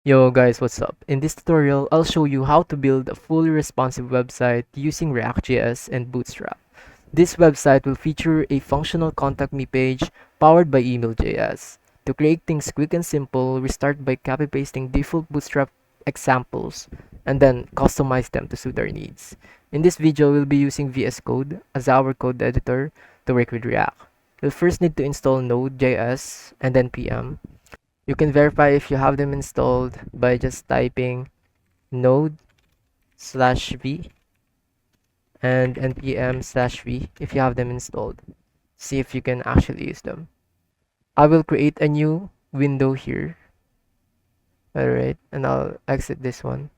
Yo guys, what's up? In this tutorial, I'll show you how to build a fully responsive website using React.js and Bootstrap. This website will feature a functional contact me page powered by email.js. To create things quick and simple, we start by copy-pasting default Bootstrap examples and then customize them to suit our needs. In this video, we'll be using VS Code as our code editor to work with React. You'll first need to install Node.js and npm. You can verify if you have them installed by just typing node/v and npm/v if you have them installed. See if you can actually use them. I will create a new window here. Alright, and I'll exit this one.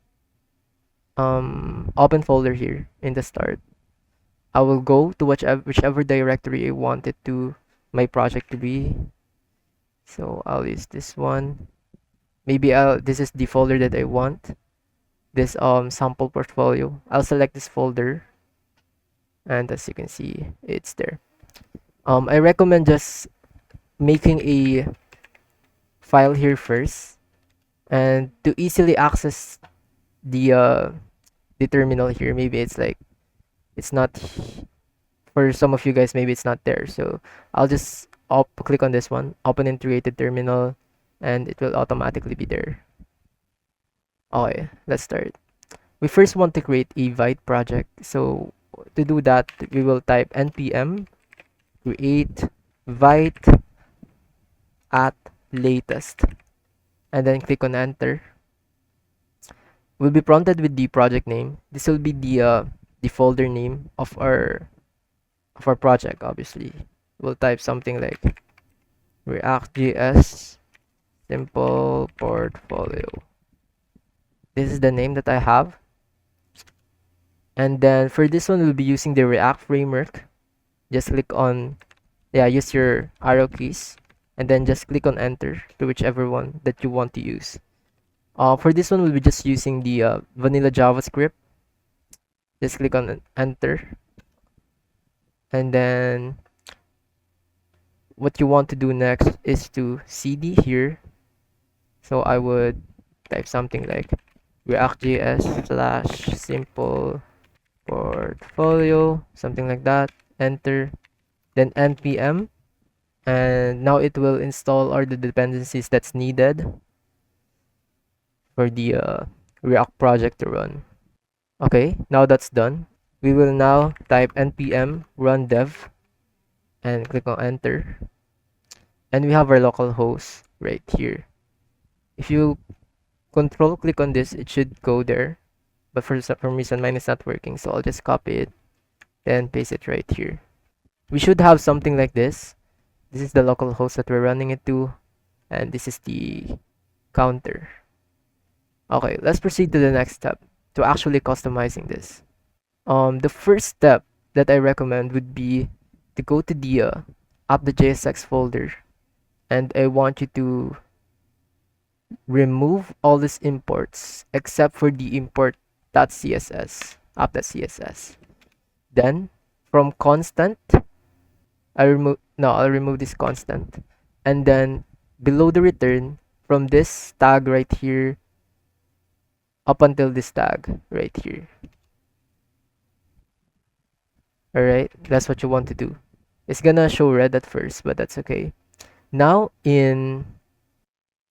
Open folder here in the start. I will go to whichever directory I wanted to my project to be. So I'll use this one. Maybe this is the folder that I want. This sample portfolio. I'll select this folder, and as you can see, it's there. I recommend just making a file here first, and to easily access the terminal here. Maybe it's like it's not for some of you guys. Maybe it's not there. So I'll just click on this one, open integrated terminal, and it will automatically be there. Okay, let's start. We first want to create a Vite project. So to do that, we will type npm create Vite at latest, and then click on enter. We'll be prompted with the project name. This will be the folder name of our project. Obviously, we'll type something like React.js simple portfolio. This is the name that I have. And then for this one, we'll be using the React framework. Just click on, use your arrow keys, and then just click on enter to whichever one that you want to use. For this one, we'll be just using the vanilla JavaScript. Just click on enter. And then what you want to do next is to cd here. So I would type something like React.js/simple portfolio, something like that. Enter, then npm, and now it will install all the dependencies that's needed for the React project to run. Okay, now that's done. We will now type npm run dev and click on enter, and we have our local host right here. If you control click on this, it should go there, but for some reason mine is not working, so I'll just copy it and paste it right here. We should have something like this. This is the local host that we're running it to, and this is the counter. Okay, let's proceed to the next step, to actually customizing this. The first step that I recommend would be to go to the app.jsx folder, and I want you to remove all these imports except for the import.css, app.css. Then from constant, I'll remove this constant, and then below the return, from this tag right here up until this tag right here. Alright, that's what you want to do. It's gonna show red at first, but that's okay. Now in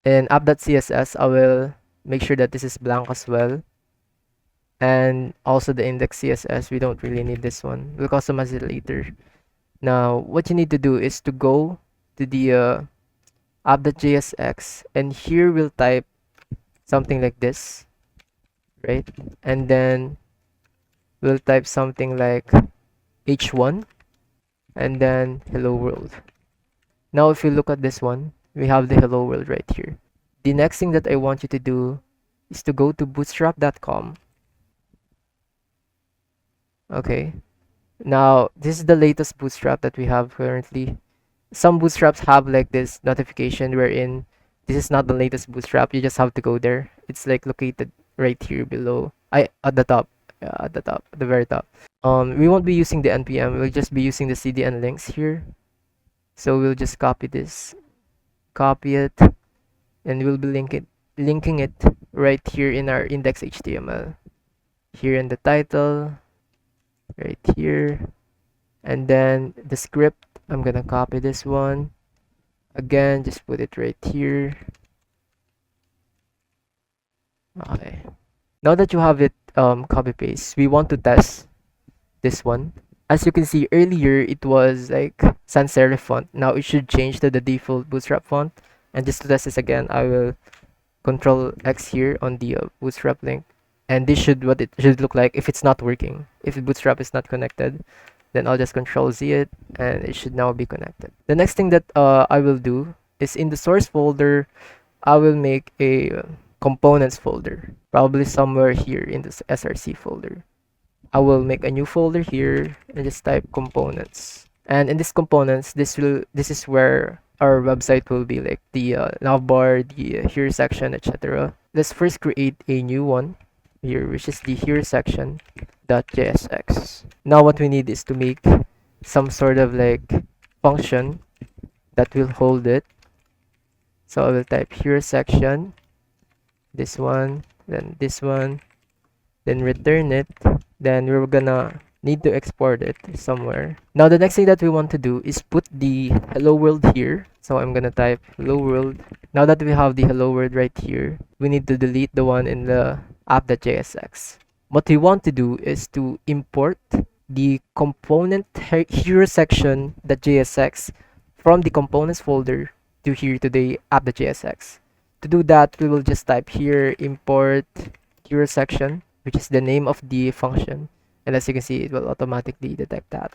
app.css, I will make sure that this is blank as well. And also the index CSS, we don't really need this one. We'll customize it later. Now, what you need to do is to go to the app.jsx, and here we'll type something like this, right? And then we'll type something like h1, and then hello world. Now, if you look at this one, we have the hello world right here. The next thing that I want you to do is to go to bootstrap.com. Okay. Now, this is the latest Bootstrap that we have currently. Some Bootstraps have like this notification wherein this is not the latest Bootstrap. You just have to go there. It's like located right here below. At the top. At the very top. We won't be using the npm. We'll just be using the cdn links here. So we'll just copy this, copy it, and we'll be linking it right here in our index HTML. Here in the title, right here. And then the script, I'm gonna copy this one. Again, just put it right here. Okay. Now that you have it copy paste, we want to test this one. As you can see earlier, it was like sans serif font. Now it should change to the default Bootstrap font. And just to test this again, I will Control X here on the Bootstrap link. And this should what it should look like if it's not working. If Bootstrap is not connected, then I'll just Control Z it, and it should now be connected. The next thing that I will do is in the source folder, I will make a components folder, probably somewhere here in this SRC folder. I will make a new folder here and just type components. And in this components, this is where our website will be, like the navbar, the HeroSection, etc. Let's first create a new one here, which is the HeroSection.jsx. Now what we need is to make some sort of like function that will hold it. So I will type HeroSection, this one, then this one, then return it. Then we're gonna need to export it somewhere. Now the next thing that we want to do is put the hello world here. So I'm gonna type hello world. Now that we have the hello world right here, we need to delete the one in the app.jsx. What we want to do is to import the component HeroSection.jsx from the components folder to here to the app.jsx. To do that, we will just type here import HeroSection, which is the name of the function. And as you can see, it will automatically detect that.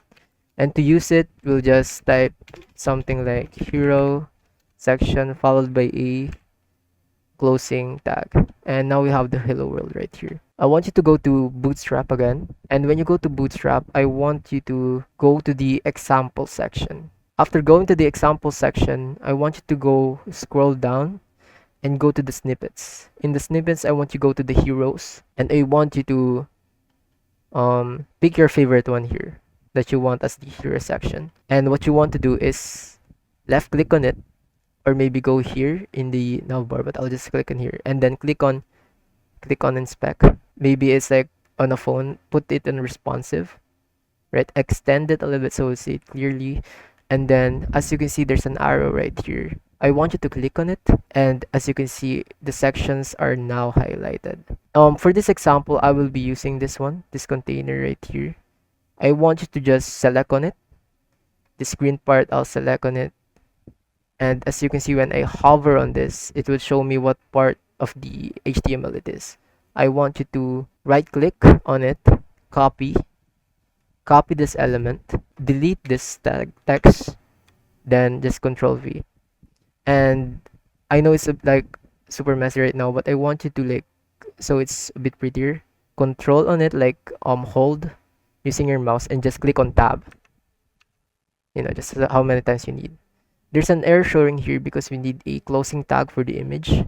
And to use it, we'll just type something like hero section followed by a closing tag. And now we have the hello world right here. I want you to go to Bootstrap again. And when you go to Bootstrap, I want you to go to the example section. After going to the example section, I want you to go scroll down and go to the snippets. In the snippets, I want you to go to the heroes, and I want you to pick your favorite one here that you want as the hero section. And what you want to do is left click on it, or maybe go here in the navbar, but I'll just click on here and then click on inspect. Maybe it's like on a phone, put it in responsive, right? Extend it a little bit so you see it clearly. And then as you can see, there's an arrow right here. I want you to click on it, and as you can see, the sections are now highlighted. For this example, I will be using this one, this container right here. I want you to just select on it. This green part, I'll select on it. And as you can see, when I hover on this, it will show me what part of the HTML it is. I want you to right click on it, copy this element, delete this text, then just Control V. And I know it's like super messy right now, but I want you to like, so it's a bit prettier, control on it, like hold using your mouse and just click on tab, just how many times you need. There's an error showing here because we need a closing tag for the image,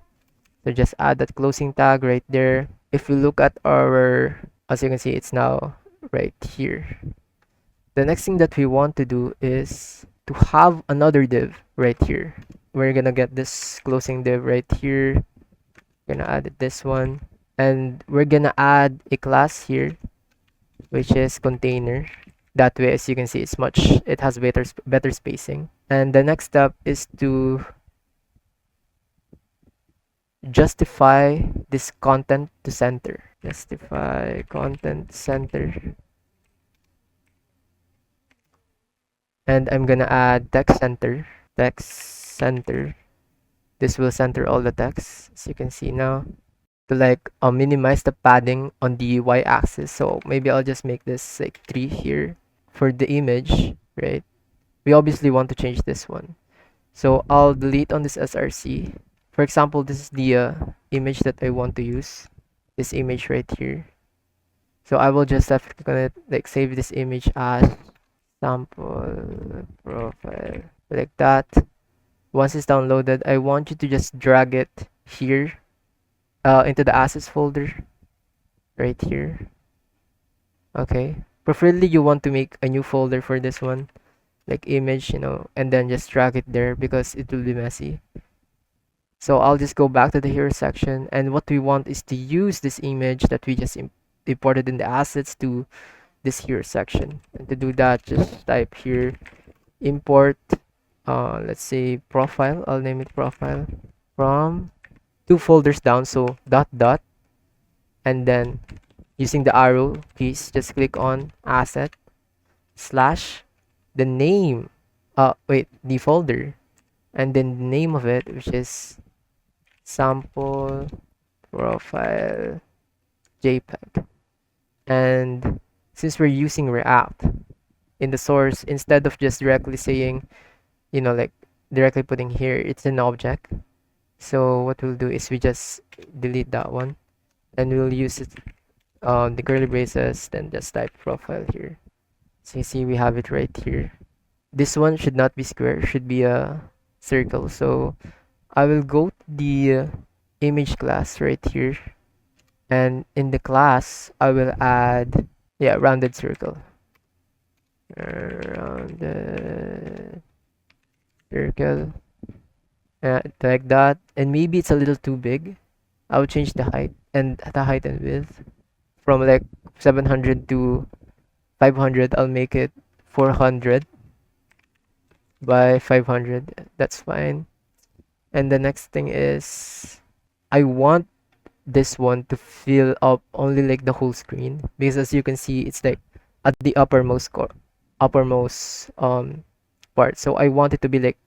so just add that closing tag right there. If we look at our, as you can see, it's now right here. The next thing that we want to do is to have another div right here. We're gonna get this closing div right here. We're gonna add this one, and we're gonna add a class here, which is container. That way, as you can see, it has better spacing. And the next step is to justify this content to center. Justify content center. And I'm gonna add text center. This will center all the text, as you can see now. To like minimize the padding on the y-axis, so maybe I'll just make this like 3 here. For the image, right, we obviously want to change this one, so I'll delete on this src. For example, this is the image that I want to use, this image right here. So I will just left click on it, like save this image as sample profile, like that. Once it's downloaded, I want you to just drag it here into the assets folder right here. Okay, preferably you want to make a new folder for this one, like image, and then just drag it there because it will be messy. So I'll just go back to the hero section, and what we want is to use this image that we just imported in the assets to this hero section. And to do that, just type here import, let's say profile. I'll name it profile from 2 folders down. So dot dot, and then using the arrow keys, just click on asset slash the name. The folder, and then the name of it, which is sample profile JPEG. And since we're using React in the source, instead of just directly saying, like directly putting here, it's an object. So what we'll do is we just delete that one, and we'll use it, the curly braces, then just type profile here. So you see we have it right here. This one should not be square, should be a circle. So I will go to the image class right here, and in the class I will add, rounded circle. Rounded circle, like that. And maybe it's a little too big. I will change the height and width from like 700 to 500. I'll make it 400 by 500. That's fine. And the next thing is, I want this one to fill up only like the whole screen, because as you can see, it's like at the uppermost part. So I want it to be like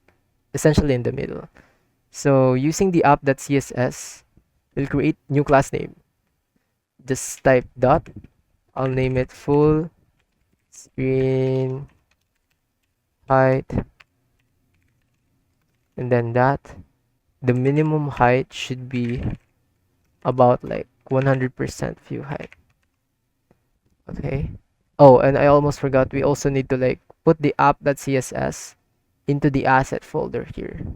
essentially in the middle. So using the app.css, we'll create new class name. Just type dot. I'll name it full screen height, and then that. The minimum height should be about like 100% view height. Okay. Oh, and I almost forgot, we also need to like put the app.css into the asset folder here.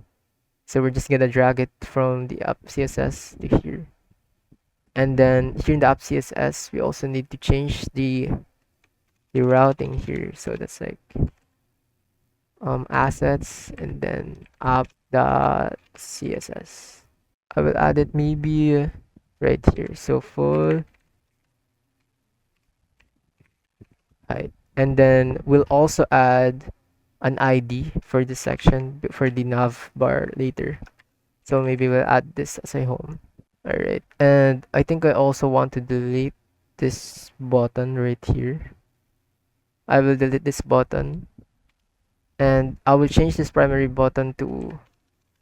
So we're just gonna drag it from the app.css to here. And then here in the app.css, we also need to change the routing here. So that's like assets, and then app.css. I will add it maybe right here. So full height. And then we'll also add an ID for this section for the nav bar later. So maybe we'll add this as a home. Alright. And I think I also want to delete this button right here. I will delete this button, and I will change this primary button to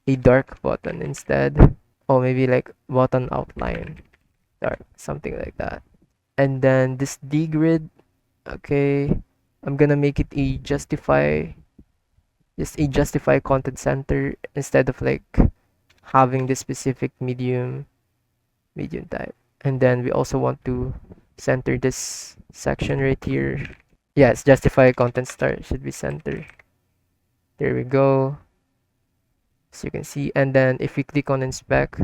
a dark button instead. Or maybe like button outline dark, something like that. And then this dgrid, okay, I'm gonna make it a justify content center instead of like having this specific medium type. And then we also want to center this section right here. Yes, justify content start should be center. There we go. As you can see, and then if we click on inspect,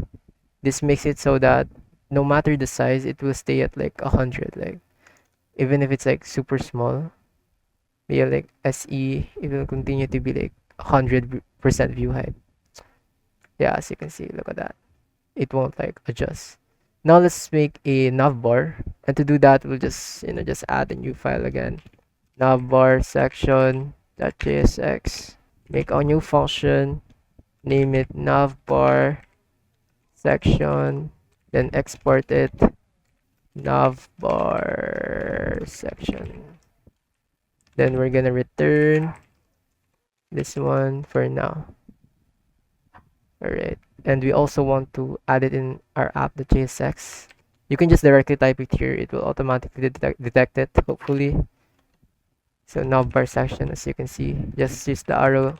this makes it so that no matter the size, it will stay at like 100. Like even if it's like super small, we like SE, it will continue to be like 100% view height. Yeah, as you can see, look at that. It won't like adjust. Now let's make a navbar, and to do that, we'll just just add a new file again. NavBarSection.jsx. Make a new function. Name it NavBarSection. Then export it. NavBarSection. Then we're gonna return this one for now. Alright. And we also want to add it in our app.jsx. You can just directly type it here. It will automatically detect it, hopefully. So NavBarSection, as you can see, just use the arrow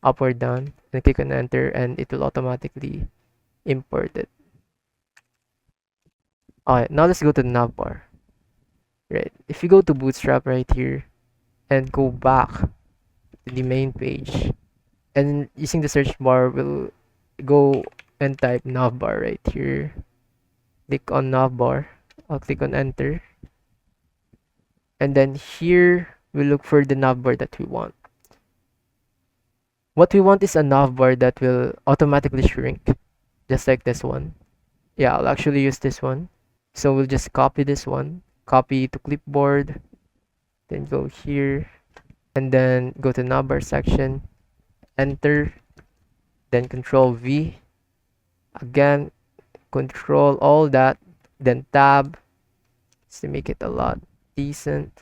up or down and click on enter, and it will automatically import it. Alright, now let's go to the navbar. Right. If you go to Bootstrap right here and go back to the main page, and using the search bar, we'll go and type navbar right here. Click on navbar. I'll click on enter. And then here we look for the navbar that we want. What we want is a navbar that will automatically shrink. just like this one. Yeah, I'll actually use this one. So we'll just copy this one, copy to clipboard, then go here, and then go to navbar section, enter, then control V, again, control all that, then tab, just to make it a lot decent.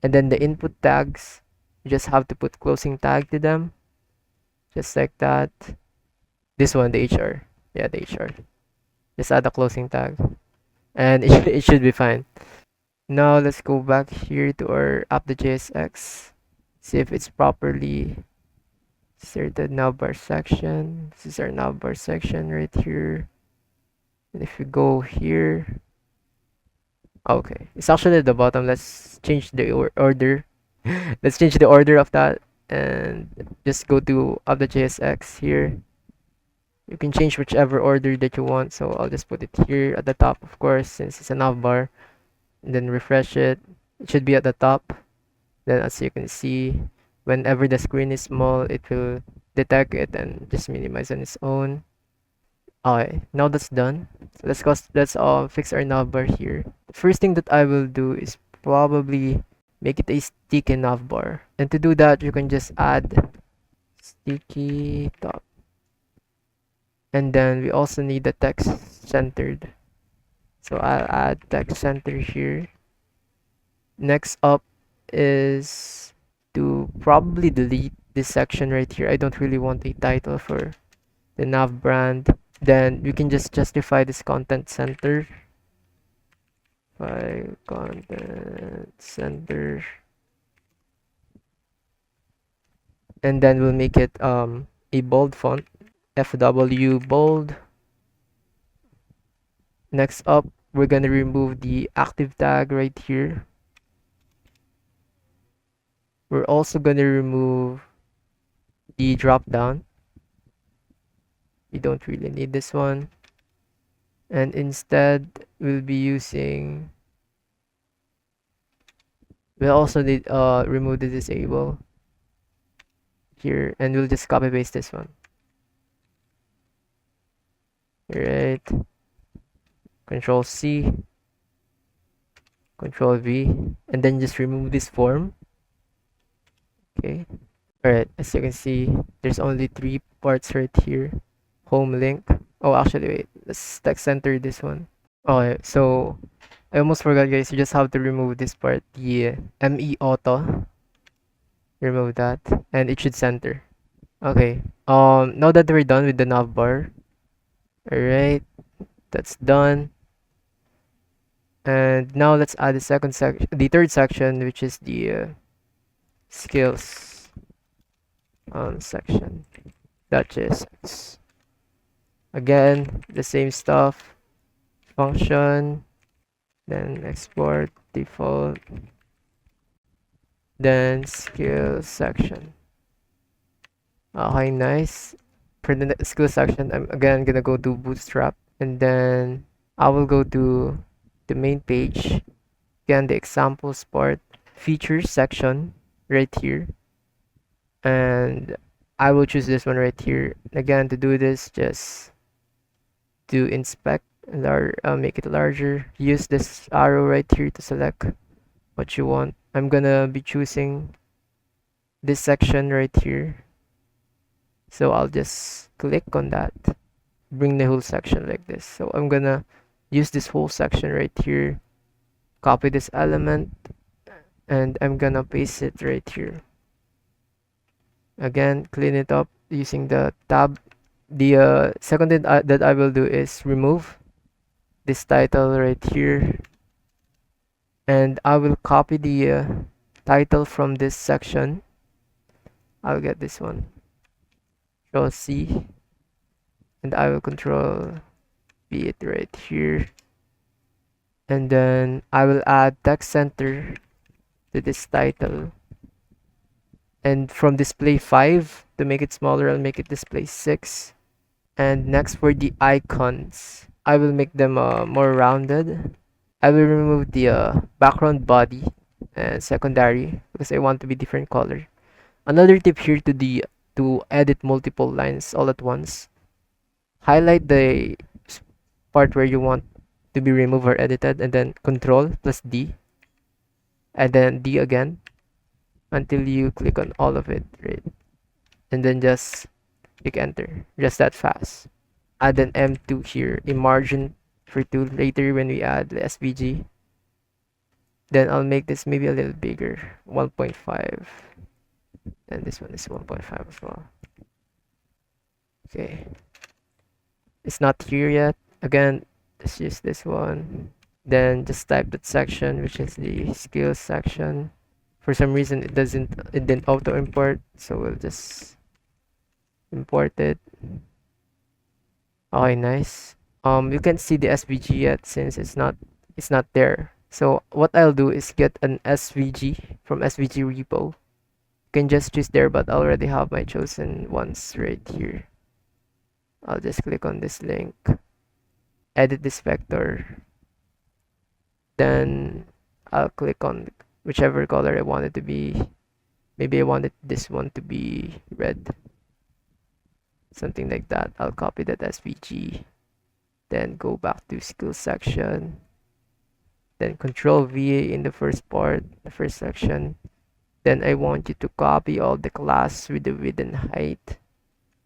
And then the input tags, you just have to put closing tag to them, just like that. This one, the HR. Yeah, the HR. Just add a closing tag, and it should be fine. Now let's go back here to our app.jsx. See if it's properly inserted. Navbar section. This is our navbar section right here. And if we go here, okay, it's actually at the bottom. Let's change the order. Let's change the order of that and just go to app.jsx here. You can change whichever order that you want. So I'll just put it here at the top, of course, since it's a navbar. And then refresh it. It should be at the top. Then as you can see, whenever the screen is small, it will detect it and just minimize on its own. Okay, now that's done. So let's fix our navbar here. The first thing that I will do is probably make it a sticky navbar. And to do that, you can just add sticky top. And then we also need the text centered. So I'll add text center here. Next up is to probably delete this section right here. I don't really want a title for the nav brand. Then we can just justify this content center by content center, and then we'll make it a bold font, FW bold. Next up, we're gonna remove the active tag right here. We're also gonna remove the drop down. We don't really need this one. And instead, we'll also need remove the disable here, and we'll just copy paste this one. Right. Control C, Control V, and then just remove this form. Okay. Alright, as you can see, there's only 3 parts right here. Home link. Oh, actually, wait. Let's text center this one. Okay, so I almost forgot, guys. You just have to remove this part, the ME auto. Remove that, and it should center. Okay. Now that we're done with the navbar, alright, that's done. And now let's add the third section, which is the skills section.jsx. Again, the same stuff. Function, then export default, then skills section. Okay, nice. For the skills section, I'm again gonna go to Bootstrap, and then I will go to the main page. Again, the examples part, features section right here, and I will choose this one right here. Again, to do this, just do inspect, make it larger. Use this arrow right here to select what you want. I'm gonna be choosing this section right here, so I'll just click on that, bring the whole section like this. So I'm gonna use this whole section right here, copy this element, and I'm gonna paste it right here. Again, clean it up using the tab. The second thing that I will do is remove this title right here, and I will copy the title from this section. I'll get this one, Control C, and I will Control V it right here, and then I will add text center to this title, and from display 5 to make it smaller, I'll make it display 6. And next, for the icons, I will make them more rounded. I will remove the background body and secondary because I want to be different color. Another tip here to edit multiple lines all at once. highlight the part where you want to be removed or edited, and then Control plus D, and then D again until you click on all of it, right? And then just click enter, just that fast. Add an M2 here, a margin for 2 later when we add the SVG. Then I'll make this maybe a little bigger, 1.5. And this one is 1.5 as well. Okay. It's not here yet. Again, let's use this one. Then just type that section, which is the skills section. For some reason, it didn't auto import, so we'll just import it. Okay, nice. You can't see the SVG yet since it's not there. So what I'll do is get an SVG from SVG repo. You can just choose there, but I already have my chosen ones right here. I'll just click on this link, edit this vector, then I'll click on whichever color I want it to be. Maybe I wanted this one to be red, something like that. I'll copy that SVG, then go back to skills section, then Control V in the first part, the first section. Then I want you to copy all the class with the width and height.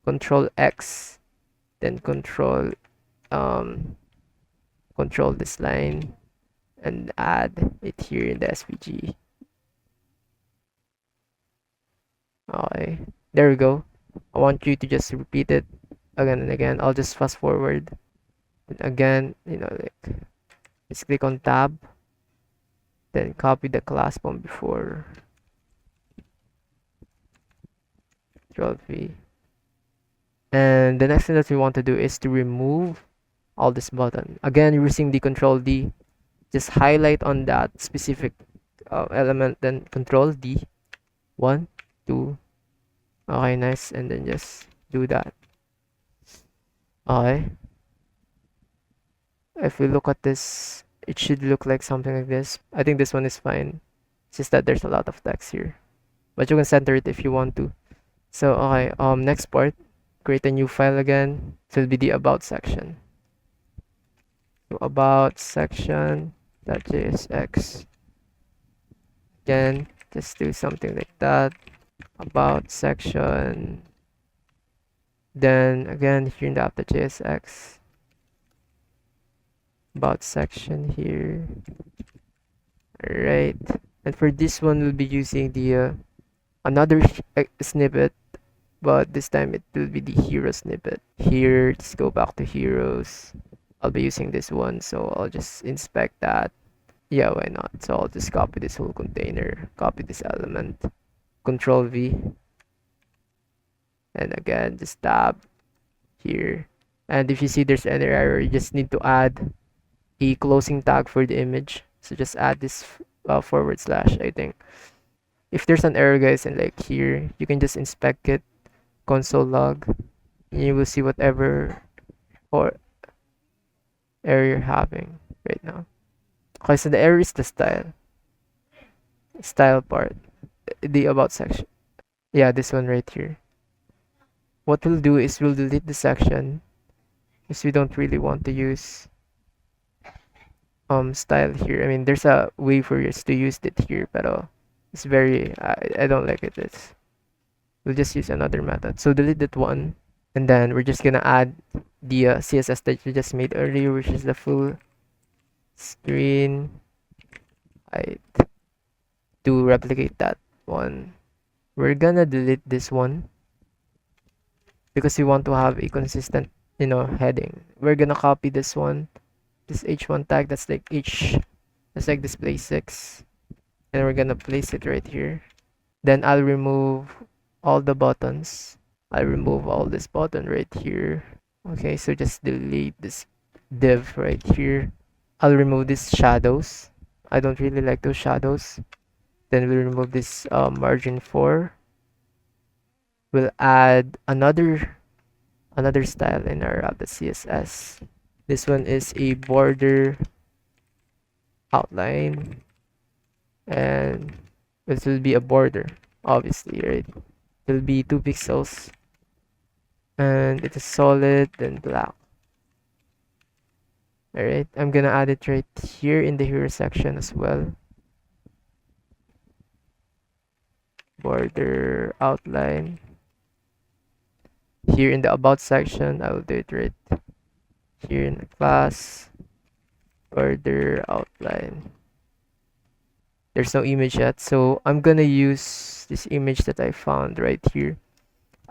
Control X, then control this line and add it here in the SVG. Okay, there we go. I want you to just repeat it again and again. I'll just fast forward. And again, just click on tab, then copy the class from before. Control V. And the next thing that we want to do is to remove all this button. Again, using the Control D, just highlight on that specific element, then Control D. 1, 2. Okay, nice. And then just do that. Okay. If we look at this, it should look like something like this. I think this one is fine. It's just that there's a lot of text here. But you can center it if you want to. So, okay, next part. Create a new file again. So it'll be the About section. So AboutSection.jsx. Again, just do something like that. About section. Then again here in the app.jsx. About section here. Alright. And for this one we'll be using the another snippet, but this time it will be the hero snippet. Here, just go back to heroes. I'll be using this one, so I'll just inspect that. Yeah, why not? So I'll just copy this whole container, copy this element, Control V, and again just tab here. And if you see there's any error, you just need to add a closing tag for the image. So just add this / I think. If there's an error, guys, and like here, you can just inspect it, console log, and you will see whatever or error you're having right now. Okay, so the error is the style part, the about section. Yeah, this one right here. What we'll do is we'll delete the section because we don't really want to use style here. I mean, there's a way for us to use it here, but it's very I don't like it. We'll just use another method. So delete that one, and then we're just gonna add the CSS that you just made earlier, which is the full screen height. To replicate that one, we're gonna delete this one because we want to have a consistent, heading. We're gonna copy this one, this h1 tag that's like display 6, and we're gonna place it right here. Then I'll remove all the buttons. I'll remove all this button right here. Okay, so just delete this div right here. I'll remove these shadows. I don't really like those shadows. Then we'll remove this margin 4. We'll add another style in our app.css. This one is a border outline, and it will be a border, obviously, right? It will be 2 pixels, and it is solid, then black. Alright, I'm gonna add it right here in the hero section as well. Border outline. Here in the about section, I will do it right here in the class. Border outline. There's no image yet, so I'm gonna use this image that I found right here.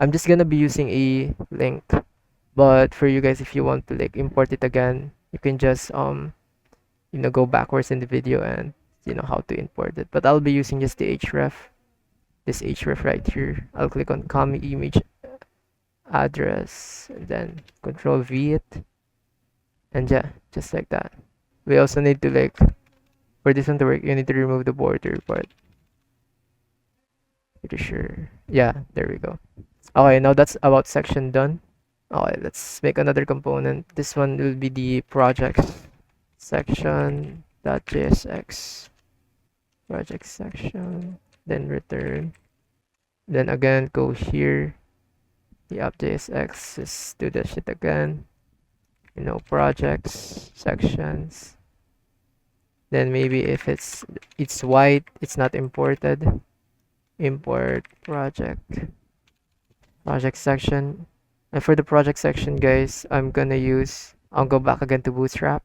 I'm just gonna be using a link, but for you guys, if you want to like import it again, you can just go backwards in the video and how to import it. But I'll be using just the href, this href right here. I'll click on copy image address and then control V it, and yeah, just like that. We also need to like, for this one to work, you need to remove the border part. Pretty sure. Yeah, there we go. Okay, now that's about section done. Okay, let's make another component. This one will be the ProjectSection.jsx. Project section, then return. Then again, go here. The app.jsx, just do that shit again. Projects, sections. Then maybe if it's white, it's not imported. Import project section. And for the project section, guys, I'll go back again to Bootstrap.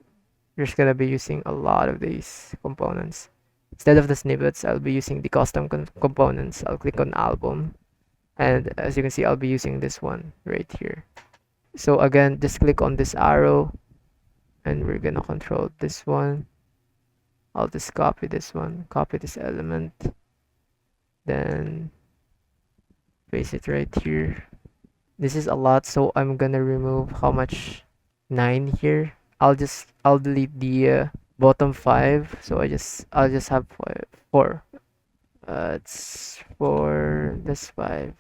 You're just gonna be using a lot of these components. Instead of the snippets, I'll be using the custom components. I'll click on album. And as you can see, I'll be using this one right here. So again, just click on this arrow and we're gonna control this one. I'll just copy this one, copy this element, then paste it right here. This is a lot, so I'm gonna remove how much? 9 here. I'll delete the bottom 5, so I'll just have 4. It's 4, this 5.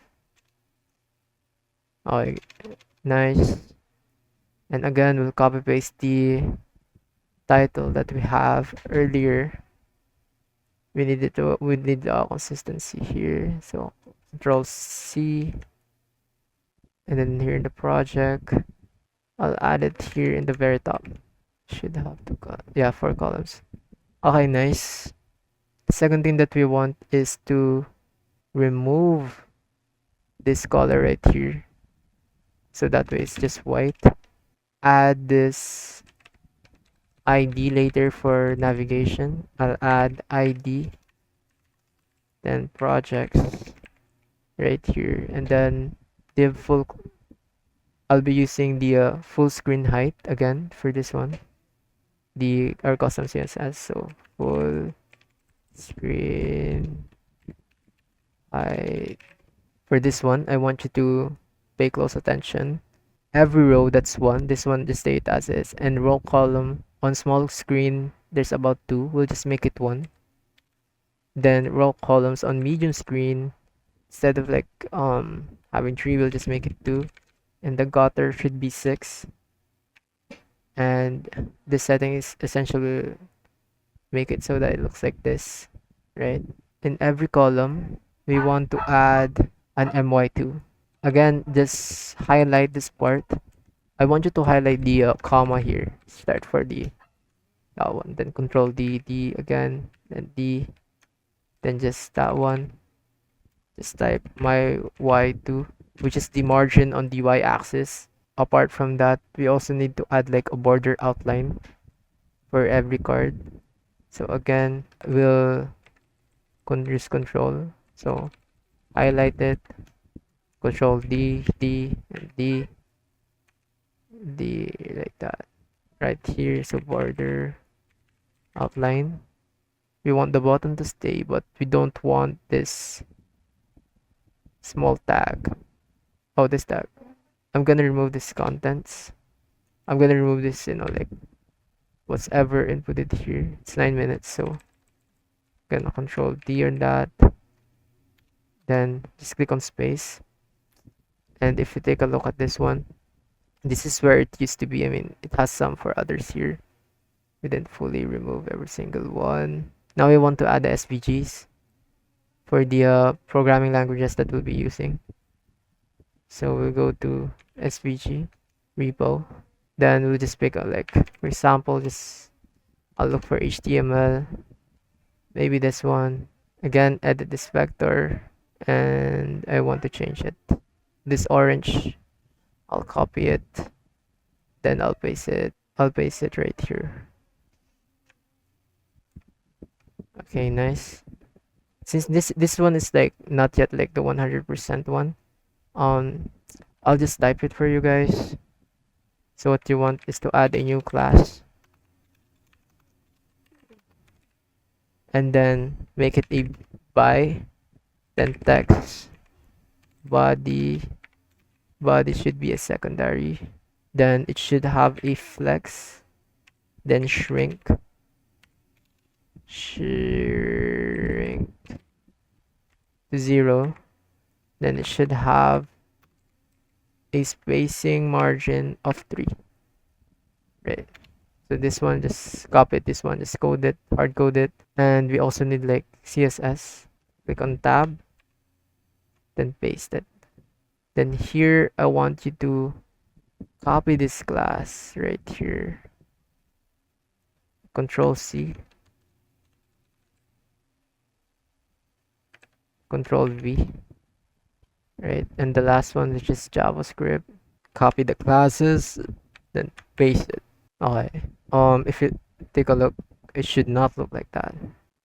Oh, nice. And again, we'll copy paste the title that we have earlier. We need consistency here, so Control C, and then here in the project, I'll add it here in the very top. Should have 4 columns. Okay, nice. The second thing that we want is to remove this color right here, so that way it's just white. Add this ID later for navigation. I'll add ID, then projects right here, and then div full. I'll be using the full screen height again for this one. Our custom CSS, so full screen height. For this one, I want you to pay close attention. Every row, that's 1. This one, just stay it as is. And row column, on small screen, there's about 2. We'll just make it 1. Then row columns on medium screen, instead of like having 3, we'll just make it 2. And the gutter should be 6. And this setting is essentially make it so that it looks like this, right? In every column, we want to add an my2. Again, just highlight this part. I want you to highlight the comma here. Start for that one. Then Control D again, then D, then just that one. Just type my y2, which is the margin on the y-axis. Apart from that, we also need to add like a border outline for every card. So again, we'll use Control. So highlight it, Control D, and D, like that. Right here, so border outline. We want the bottom to stay, but we don't want this small tag. Oh, this tag. I'm gonna remove this contents. I'm gonna remove this, like what's ever inputted here. It's 9 minutes, so I'm gonna Control D on that. Then just click on space. And if you take a look at this one, this is where it used to be. I mean, it has some for others here. We didn't fully remove every single one. Now we want to add the SVGs for the programming languages that we'll be using. So we'll go to SVG repo. Then we'll just pick a, like, for example, just I'll look for HTML, maybe this one. Again, edit this vector, and I want to change it. This orange, I'll copy it, then I'll paste it. I'll paste it right here. Okay, nice. Since this one is like not yet like the 100% one, I'll just type it for you guys. So what you want is to add a new class, and then make it a by, then text body should be a secondary, then it should have a flex, then shrink to 0, then it should have a spacing margin of 3, right? So this one, just copy it, this one just code it, hard code it. And we also need like CSS. Click on tab, then paste it. Then here I want you to copy this class right here, Control C, Control V, right? And the last one, which is JavaScript, copy the classes, then paste it. Okay. If you take a look, it should not look like that.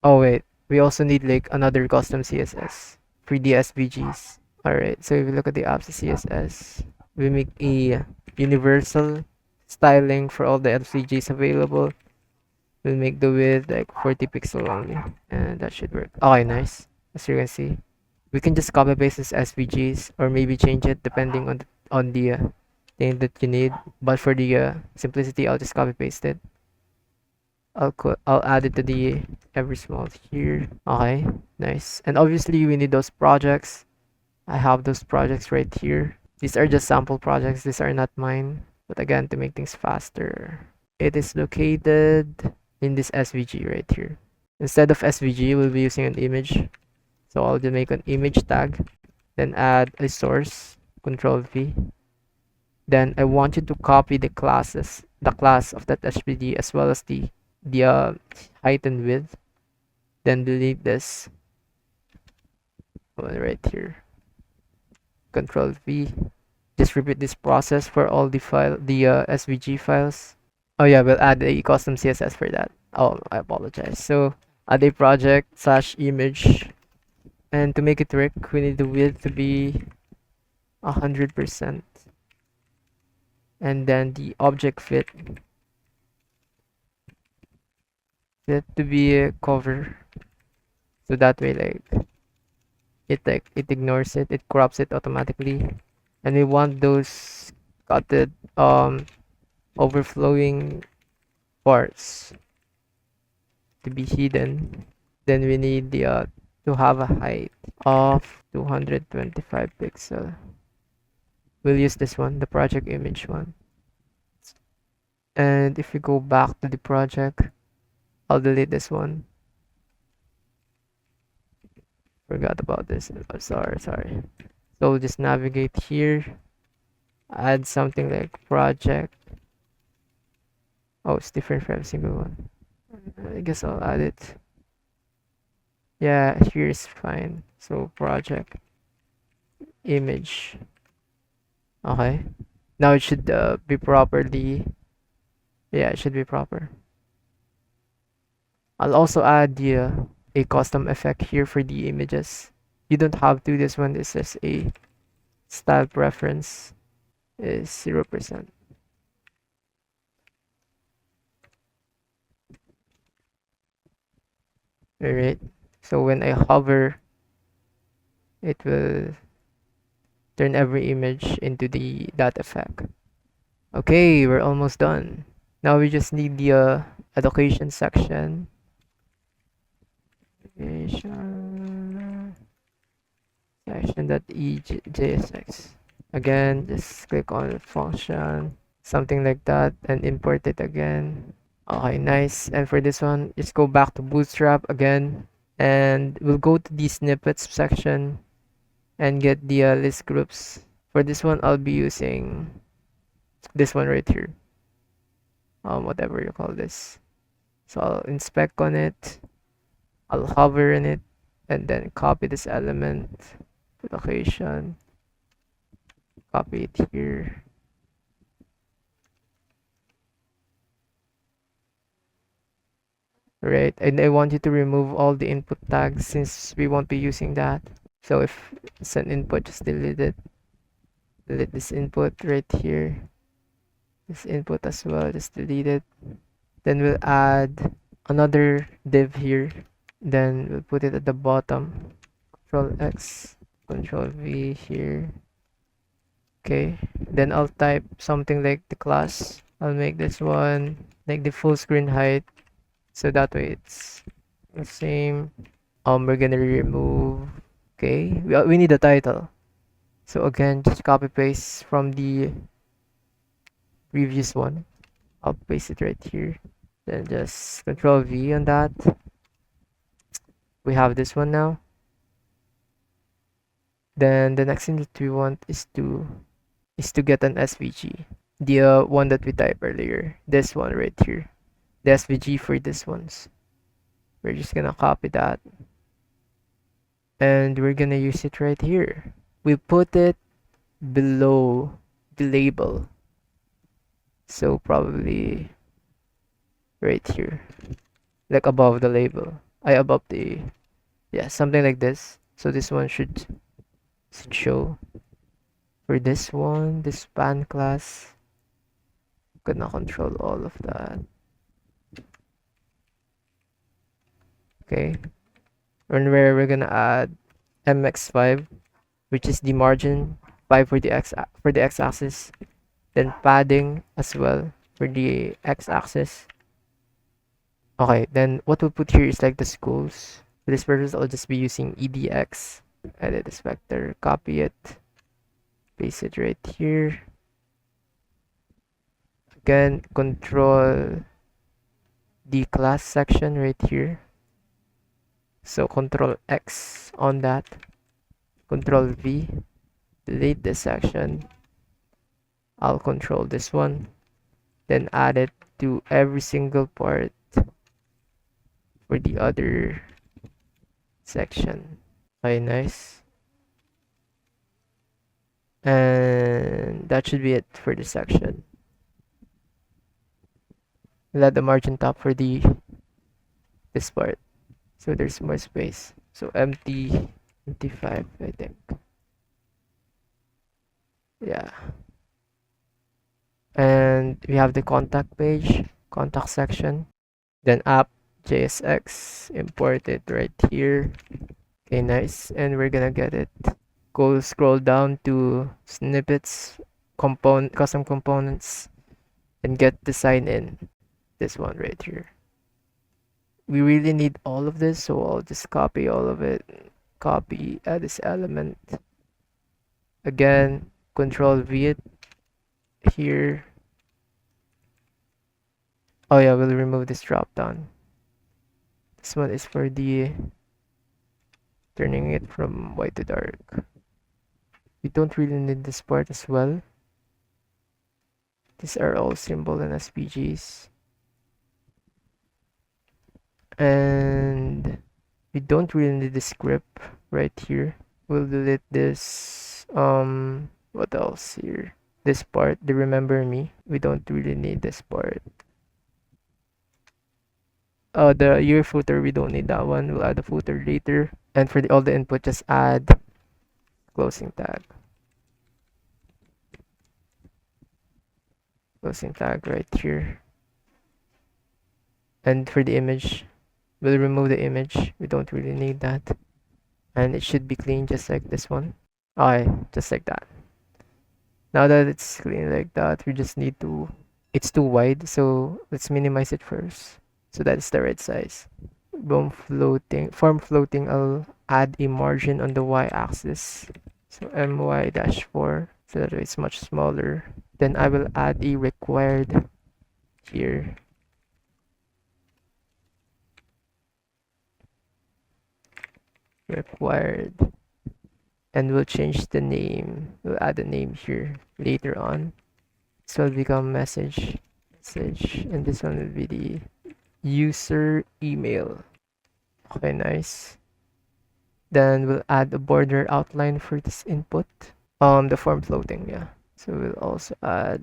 Oh wait, we also need like another custom CSS for the SVGs. Alright, so if you look at the apps CSS, we make a universal styling for all the SVGs available. We'll make the width like 40 pixel only, and that should work. Okay, nice. As you can see, we can just copy paste this SVGs or maybe change it depending on the thing that you need. But for the simplicity, I'll just copy paste it. I'll add it to the every small here. Okay, nice. And obviously we need those projects. I have those projects right here. These are just sample projects. These are not mine. But again, to make things faster, it is located in this SVG right here. Instead of SVG, we'll be using an image. So I'll just make an image tag, then add a source, Control V. Then I want you to copy the class of that SVG as well as the height and width. Then delete this one right here. Control V. Just repeat this process for all the SVG files. Oh yeah, we'll add a custom CSS for that. Oh, I apologize. So add a project / image, and to make it work, we need the width to be 100%, and then the object fit to be a cover, so that way it ignores it, it crops it automatically. And we want those cutted overflowing parts to be hidden. Then we need the to have a height of 225 pixel. We'll use this one, the project image one. And if we go back to the project, I'll delete this one. Forgot about this. Oh, sorry. So we'll just navigate here, add something like project. Oh, it's different for every single one. I guess I'll add it. Yeah, here's fine. So project image. Okay. Now it should be properly. Yeah, it should be proper. I'll also add a custom effect here for the images. You don't have to. This one is just a style preference is 0%. Alright, so when I hover, it will turn every image into that effect. Okay, we're almost done. Now we just need the education section. Section.jsx. Again, just click on function, something like that, and import it again. Okay, nice. And for this one, just go back to Bootstrap again, and we'll go to the snippets section and get the list groups. For this one, I'll be using this one right here. Whatever you call this. So I'll inspect on it. I'll hover in it and then copy this element to location. Copy it here. Right, and I want you to remove all the input tags since we won't be using that. So if it's an input, just delete it. Delete this input right here. This input as well, just delete it. Then we'll add another div here. Then we'll put it at the bottom. Control X, Control V here. Okay, then I'll type something like the class. I'll make this one like the full screen height. So that way it's the same. We're gonna remove. Okay, we need a title. So again, just copy paste from the previous one. I'll paste it right here. Then just Control V on that. We have this one now. Then the next thing that we want is to get an SVG. The one that we typed earlier. This one right here. The SVG for this ones. We're just gonna copy that. And we're gonna use it right here. We put it below the label. So probably right here. Like above the label. Above the, yeah, something like this. So this one should show. For this one, this span class, gonna control all of that. Okay. And where we're gonna add mx5, which is the margin 5 for the x-axis, then padding as well for the x-axis. Okay, then what we'll put here is like the schools. For this purpose, I'll just be using edx, edit this vector, copy it, paste it right here. Again, control the class section right here. So Control X on that. Control V, delete this section. I'll control this one. Then add it to every single part for the other section. Okay, nice. And that should be it for this section. We'll add the margin top for this part. So there's more space. So empty 5, I think. Yeah. And we have the contact page, contact section. Then app.jsx, import it right here. Okay, nice. And we're gonna get it. Go scroll down to snippets, custom components, and get the sign in. This one right here. We really need all of this, so I'll just copy all of it. Copy, add this element. Again, Control V it here. Oh yeah, we'll remove this drop down. This one is for the turning it from white to dark. We don't really need this part as well. These are all symbol and SVGs. And we don't really need the script right here. We'll delete this. What else here? This part, the remember me. We don't really need this part. The year footer, we don't need that one. We'll add the footer later. And for all the input, just add closing tag. Closing tag right here. And for the image, we'll remove the image. We don't really need that. And it should be clean just like this one. Okay, just like that. Now that it's clean like that, we just need to, it's too wide, so let's minimize it first. So that's the right size. Form floating, I'll add a margin on the y-axis. So my-4, so that it's much smaller. Then I will add a required here. Required and we'll change the name. We'll add a name here later on. So it'll become message, and this one will be the user email. Okay, nice. Then we'll add a border outline for this input. The form floating, yeah. So we'll also add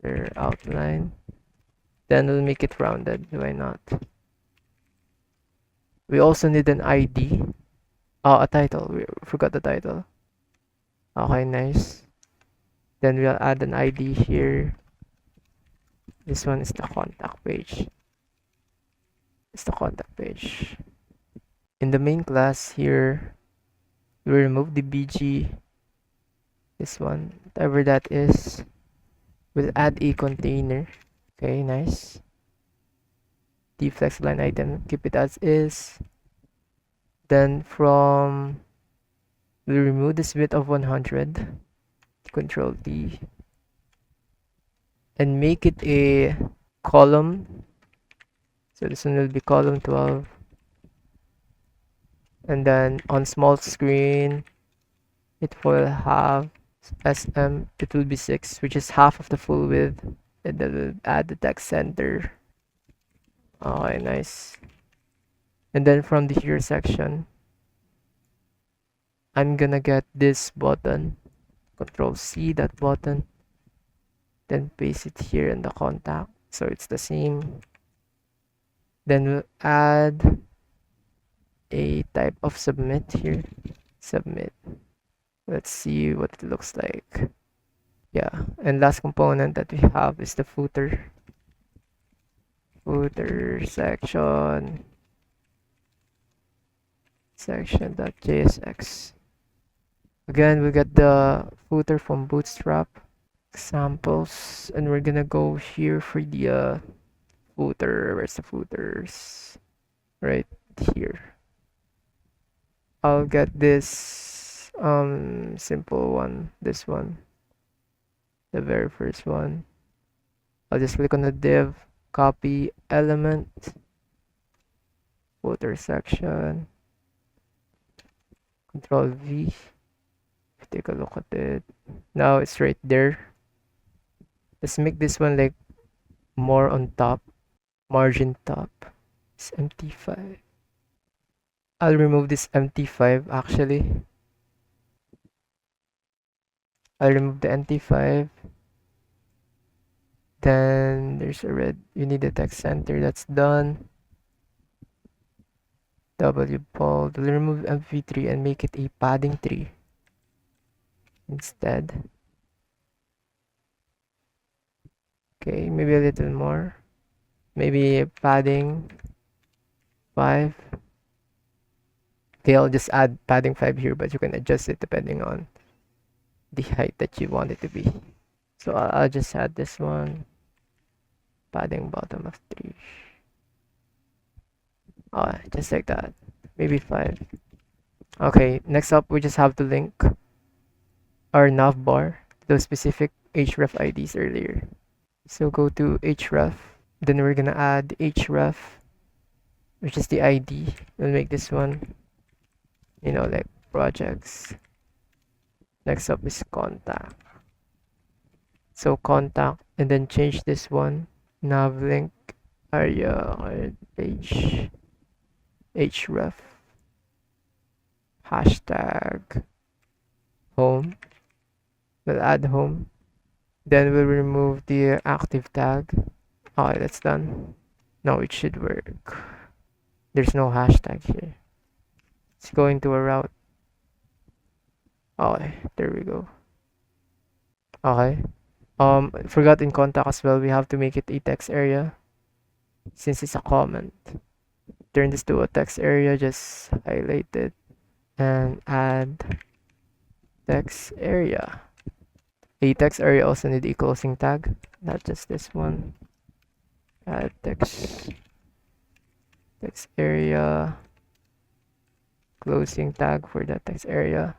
their outline. Then we'll make it rounded. Why not? We also need an ID. Oh, a title. We forgot the title. Okay, nice. Then we'll add an ID here. This one is the contact page. It's the contact page. In the main class here, we remove the BG. This one, whatever that is. We'll add a container. Okay, nice. The flex line item, keep it as is. Then we'll remove this width of 100. Control D. And make it a column. So this one will be column 12. And then on small screen, it will have SM. It will be 6, which is half of the full width. And then we'll add the text center. Okay, nice. And then from the here section, I'm gonna get this button. Control C that button. Then paste it here in the contact. So it's the same. Then we'll add a type of submit here. Submit. Let's see what it looks like. Yeah, and last component that we have is the footer. Footer section. Section.jsx. Again, we get the footer from Bootstrap examples, and we're gonna go here for the footer. Where's the footers? Right here. I'll get this simple one, this one, the very first one. I'll just click on the div, copy element, footer section, Control V. Take a look at it. Now it's right there. Let's make this one like more on top, margin top. It's MT5. I'll remove this MT5 actually. I'll remove the MT5. Then there's a red. You need the text center. That's done. W bold. We'll remove MP3 and make it a padding 3 instead. Okay, maybe a little more. Maybe padding 5. Okay, I'll just add padding 5 here, but you can adjust it depending on the height that you want it to be. So I'll just add this one. Padding bottom of 3. Oh, just like that. Maybe 5. Okay, next up, we just have to link our navbar to those specific href IDs earlier. So go to href. Then we're gonna add href, which is the ID. We'll make this one, you know, like projects. Next up is contact. So contact, and then change this one. Nav link area page href hashtag home. We'll add home. Then we'll remove the active tag. Okay, that's done. Now it should work. There's no hashtag here. It's going to a route. Okay, there we go. Okay. Forgot in contact as well, we have to make it a text area since it's a comment. Turn this to a text area, just highlight it and add text area. A text area also need a closing tag, not just this one. Add text area, closing tag for that text area.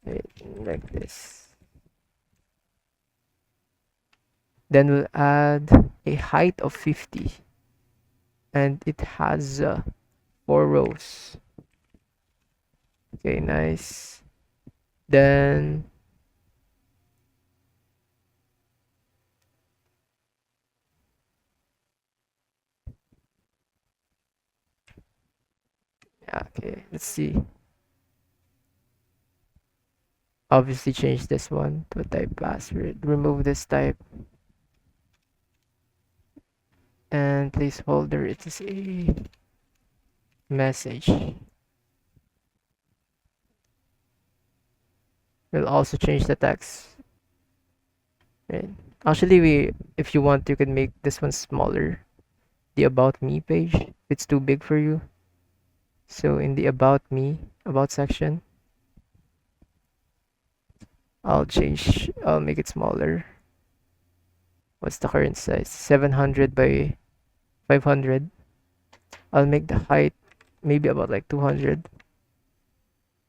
Like this. Then we'll add a height of 50, and it has 4 rows. Okay, nice. Then yeah, okay, let's see. Obviously change this one to a type password. Remove this type and placeholder it is a message. We'll also change the text. Right. Actually, if you want, you can make this one smaller. The About Me page. If it's too big for you. So in the About Me, About section, I'll make it smaller. What's the current size? 700 by 500. I'll make the height maybe about like 200.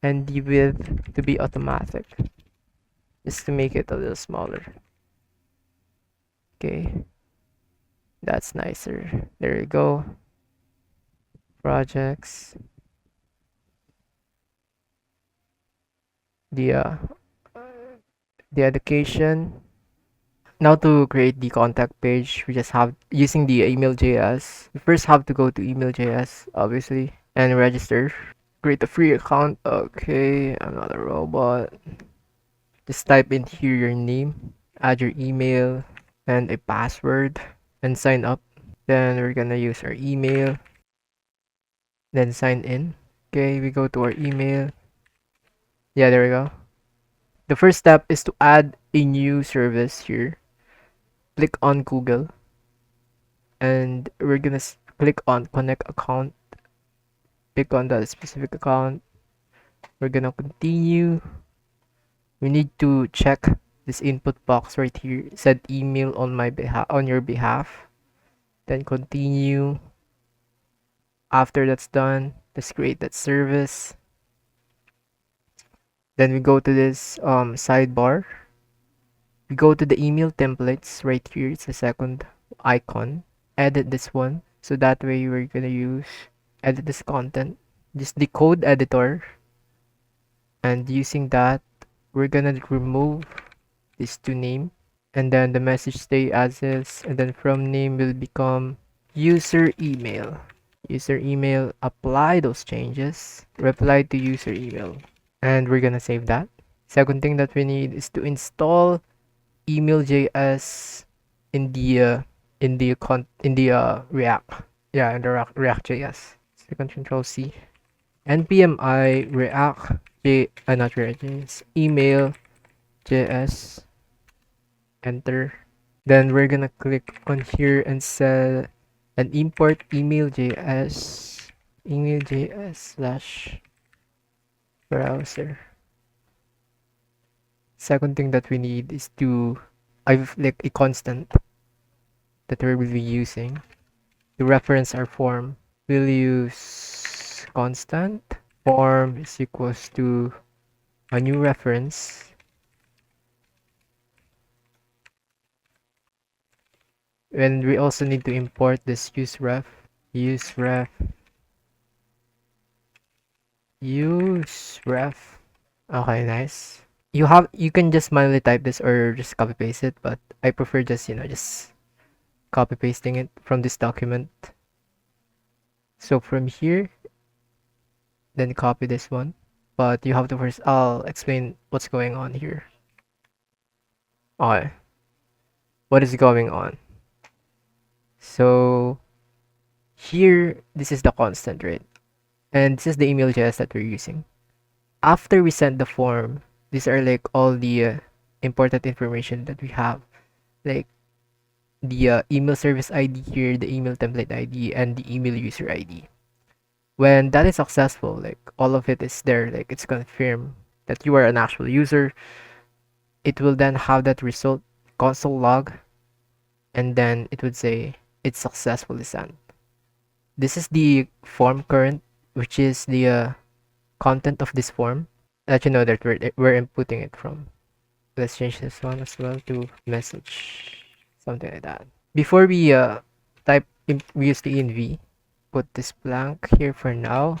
And the width to be automatic. Just to make it a little smaller. Okay. That's nicer. There you go. Projects. The the education. Now to create the contact page, we just have using the email.js. We first have to go to email.js, obviously, and register. Create a free account. Okay, I'm not a robot. Just type in here your name, add your email and a password, and sign up. Then we're gonna use our email, then sign in. Okay, we go to our email. Yeah, there we go. The first step is to add a new service here. Click on Google and we're gonna click on connect account. Click on that specific account. We're gonna continue. We need to check this input box right here. Send email on my behalf, on your behalf. Then continue. After that's done, let's create that service. Then we go to this sidebar. We go to the email templates right here. It's the second icon. Edit this one. So that way we're gonna use edit this content. Just the code editor. And using that, we're gonna remove these two name. And then the message stay as is. And then from name will become user email. User email, apply those changes. Reply to user email. And we're gonna save that. Second thing that we need is to install email.js in the React. Yeah, in the React.js. Second Control C. npm I React J not React JS email.js. Enter. Then we're gonna click on here and set and import email.js email.js / browser. Second thing that we need is to I've like a constant that we will be using to reference our form. We'll use constant form is equals to a new reference. And we also need to import this useref. Okay, nice. You can just manually type this or just copy paste it, but I prefer just just copy pasting it from this document. So from here, then copy this one. But you have to first, I'll explain what's going on here. Okay. What is going on? So here, this is the constant, right? And this is the email.js that we're using. After we send the form, these are like all the important information that we have. Like the email service ID here, the email template ID, and the email user ID. When that is successful, like all of it is there, like it's confirmed that you are an actual user, it will then have that result console log, and then it would say it's successfully sent. This is the form current, which is the content of this form. Let you know that we're inputting it from. Let's change this one as well to message, something like that. Before we type, we use the env. Put this blank here for now.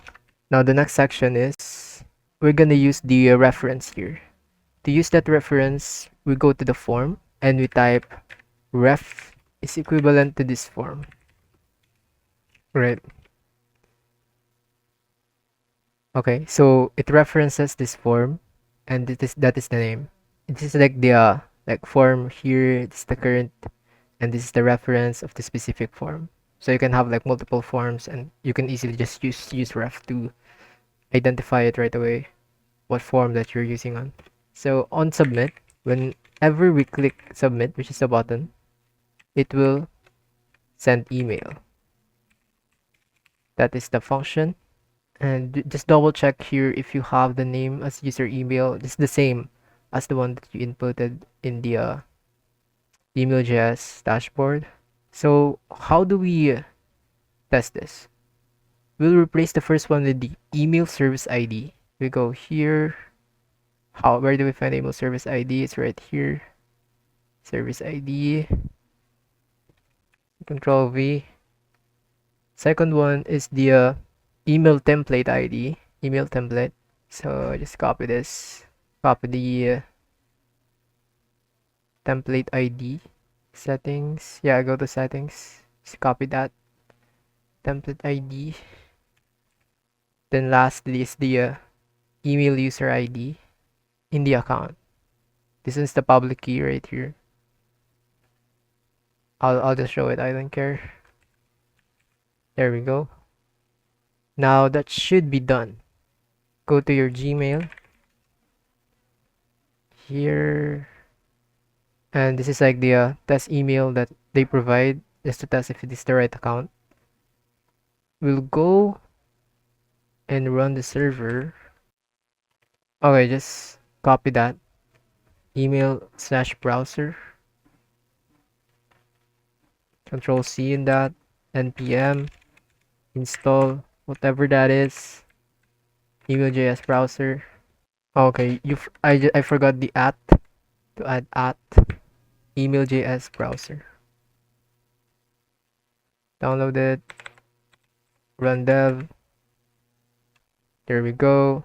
Now the next section is we're gonna use the reference here. To use that reference, we go to the form and we type ref is equivalent to this form. Right. Okay, so it references this form and that is the name. It is like the like form here, it's the current, and this is the reference of the specific form. So you can have like multiple forms and you can easily just use ref to identify it right away, what form that you're using on. So on submit, whenever we click submit, which is the button, it will send email. That is the function. And just double check here if you have the name as user email. It's the same as the one that you inputted in the email.js dashboard. So how do we test this? We'll replace the first one with the email service ID. We go here. Where do we find email service ID? It's right here. Service ID. Control V. Second one is the email template ID. Email template. So just copy this. Copy the template ID. Settings. Yeah, go to settings. Just copy that. Template ID. Then lastly is the email user ID in the account. This is the public key right here. I'll just show it. I don't care. There we go. Now that should be done. Go to your Gmail. Here. And this is like the test email that they provide just to test if it is the right account. We'll go and run the server. Okay, just copy that. Email/browser. Control C in that. npm install whatever that is. Email.js browser. Okay, I forgot the @ to add @ email.js browser. Download it. Run dev. There we go.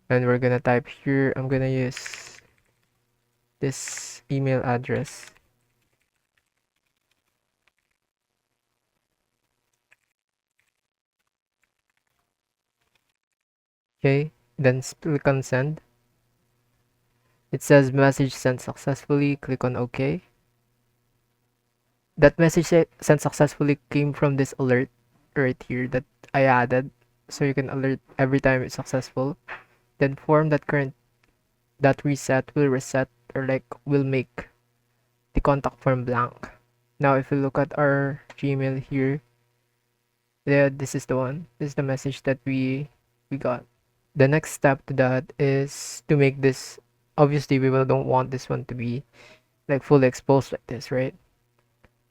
And we're gonna type here. I'm gonna use this email address. Okay, then click on send. It says message sent successfully. Click on OK. That message sent successfully came from this alert right here that I added, so you can alert every time it's successful. Then form that current that reset will reset, or like will make the contact form blank. Now if we look at our Gmail here, yeah, this is the one. This is the message that we got. The next step to that is to make this, obviously we don't want this one to be like fully exposed like this, right?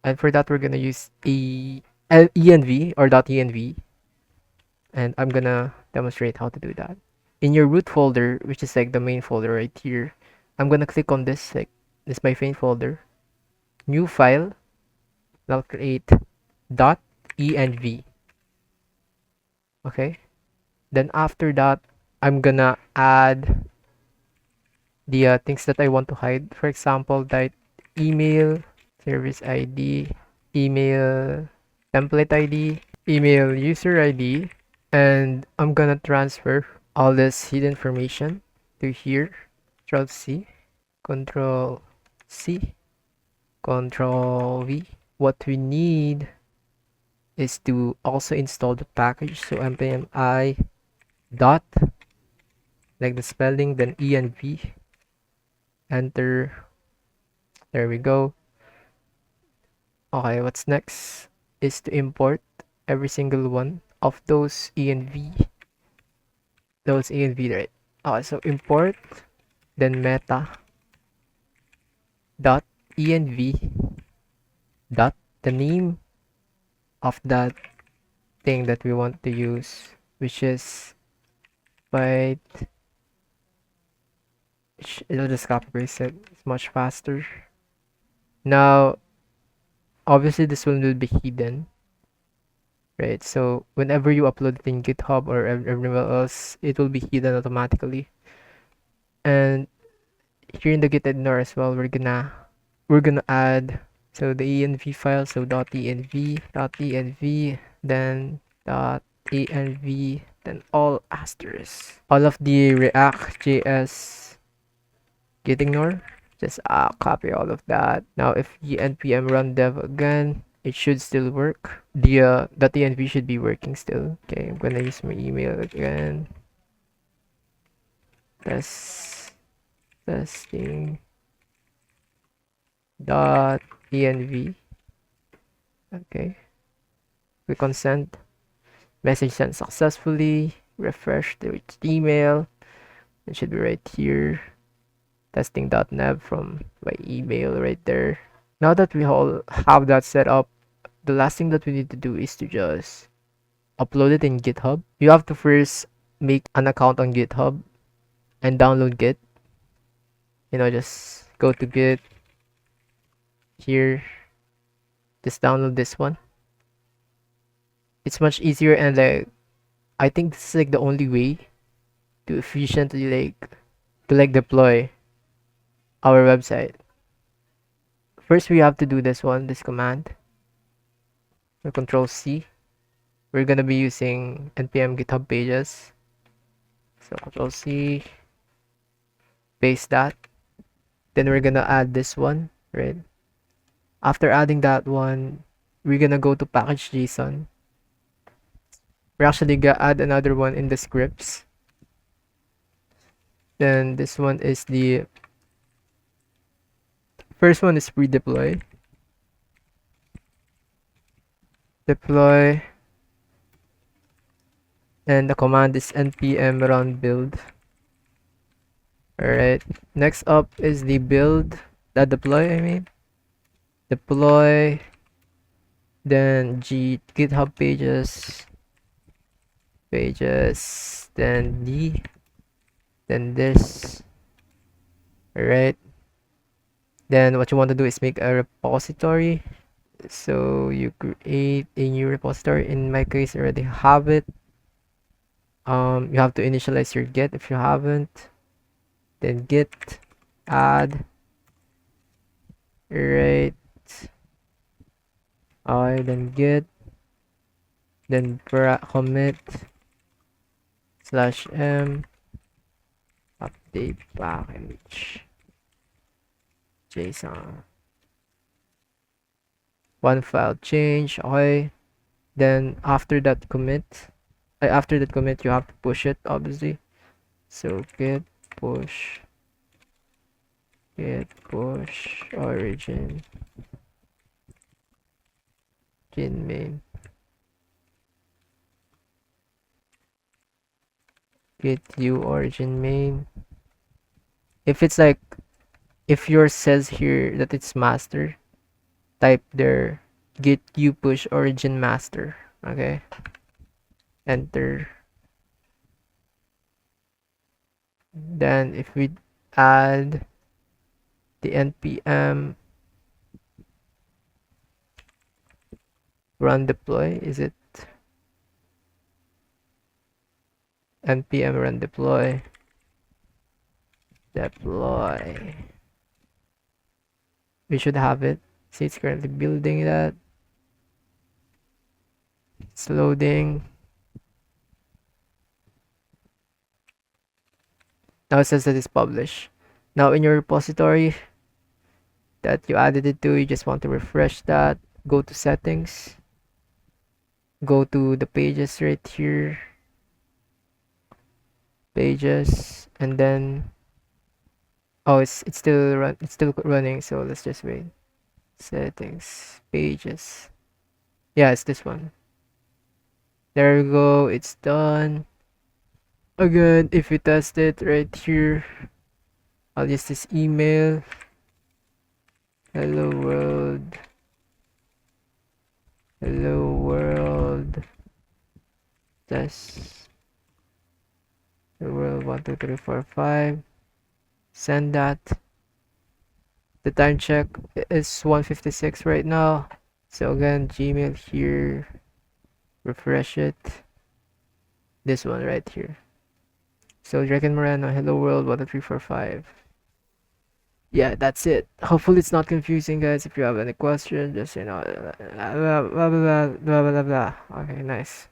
And for that we're gonna use env or .env, and I'm gonna demonstrate how to do that. In your root folder, which is like the main folder right here, I'm gonna click on this, like this is my main folder, new file. I'll create .env. Okay, then after that I'm gonna add the things that I want to hide. For example, that email service ID, email template ID, email user ID, and I'm gonna transfer all this hidden information to here. Control C, Control C, Control V. What we need is to also install the package. So npm I dot, like the spelling, then env, enter. There we go. Okay, what's next is to import every single one of those env, right? Okay, so import, then meta dot env dot the name of that thing that we want to use, which is byte. It'll just copy paste it. It's much faster. Now, obviously this one will be hidden, right? So whenever you upload it in GitHub or everywhere else, it will be hidden automatically. And here in the Git editor as well, we're gonna add so the env file, so .env, then .env, then all asterisk, all of the React.js git ignore. Just copy all of that. Now if you npm run dev again, it should still work. The .env should be working still. Okay, I'm gonna use my email again. Testing .env. Okay, click on send. Message sent successfully. Refresh the email. It should be right here. Testing.nav from my email right there. Now that we all have that set up, the last thing that we need to do is to just upload it in GitHub. You have to first make an account on GitHub and download Git. Just go to Git here. Just download this one. It's much easier, and I think this is like the only way to efficiently deploy our website. First, we have to do this command. Control C. We're gonna be using npm GitHub pages. So Control C, paste that. Then we're gonna add this one, right? After adding that one, we're gonna go to package.json. We're actually gonna add another one in the scripts. Then this one is the first one is pre-deploy. Deploy. And the command is npm run build. Alright. Next up is the build. Deploy. Then GitHub pages. Then this. Alright. Then what you want to do is make a repository. So you create a new repository. In my case, I already have it. You have to initialize your Git if you haven't. Then Git add. Right. Then Git. Then commit /m update package JSON. One file change. Okay. Then after that commit, you have to push it, obviously. So git push origin main. Git u origin main. If yours says here that it's master, type there git u push origin master. Okay, enter. Then if we add the npm run deploy, is it npm run deploy? We should have it. See, it's currently building that. It's loading. Now it says that it's published. Now in your repository that you added it to, you just want to refresh that. Go to settings. Go to the pages right here. Pages, and then it's still running, so let's just wait. Settings, pages. Yeah, it's this one. There we go, it's done. Again, if you test it right here, I'll use this email. Hello world. Test. The world 1 2 3 4 5. Send that. The time check is 1:56 right now. So again, Gmail here, refresh it. This one right here. So Draken Moreno, hello world, 12345. Yeah, that's it. Hopefully it's not confusing, guys. If you have any questions, just blah blah blah blah blah blah blah. Okay, nice.